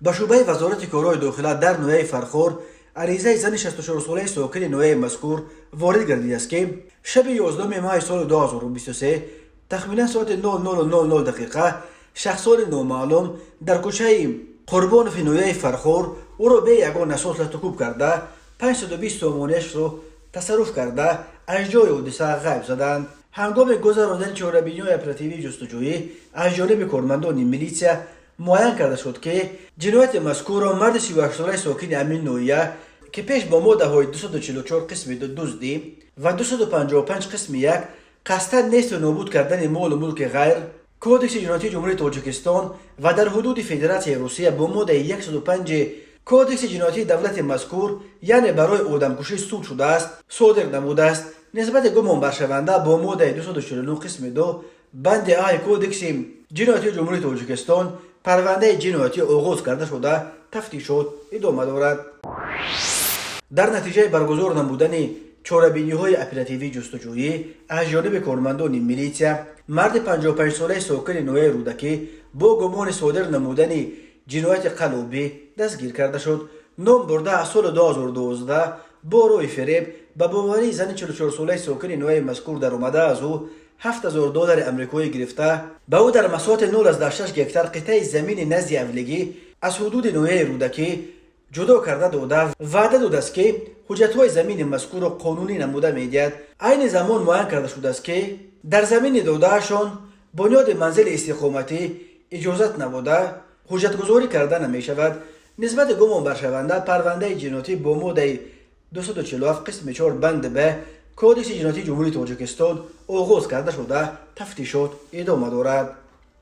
به شعبه وزارت کارهای داخله در نوحه فرخار عریضه زن 64 ساله ساکن نوحه مذکور وارد گردیده است که شب 11 ماه سال 2023 تخمینا ساعت 00:00 دقیقه شخصان نامعلوم در کوچه قربان فی نوحه فرخار او را به یگان اساس لطکوب کرده 520 تومانش را تصرف کرده از جای حادثه غیب زدند. هنگام گذراندن چهاربینی اپراتیوی جستجویی از جانب کارمندان میلیسیا معین کرده شد که جنایت مذکور را مرد 38 ساله ساکن همین نوحه که پیش با ماده های 244 قسم 2 دزدی و 255 قسم 1 قصدا نیست و نابود کردن مال و ملک غیر کودکس جنایتی جمهوری تاجیکستان و در حدود فدراسیون روسیه با ماده 105 کودکس جنایتی دولت مذکور یعنی برای آدمکشی سود شده است صادر نموده است. نسبت گمان برشونده با ماده 249 قسم 2 بند ای کودکس جنایتی جمهوری تاجیکستان پرونده جنایتی آغاز کرده شده تفتیشات ادامه دارد. در نتیجه برگزار نمودن چهاربینی های اپراتیوی جستجویی از جانب کارمندان میلیسیا مرد 55 ساله ساکن نوحه رودکی با گمان صادر نمودن جنایت قلابی دستگیر کرده شد. نام برده از سال 2012 با روی فریب به باوری زن 44 ساله ساکن نوحه مذکور در اومده از او $7,000 امریکایی گرفته به او در مساحت 0.6 هکتار قطعه زمین نزد اولگی از حدود نوحه رودکی جدا کرده داده وعده داده است که حجت‌های زمین مذکور را قانونی نموده می‌دهد. عین زمان معین کرده شده است که در زمین داده‌شان بنیاد منزل استقامتی اجازت نبوده حجت‌گذاری کرده نمی‌شود. نسبت گمان برشونده پرونده جنایتی با ماده 247 قسم 4 بند به کودکس جنایتی جمهوری تاجیکستان آغاز کرده شده تفتیشات ادامه دارد.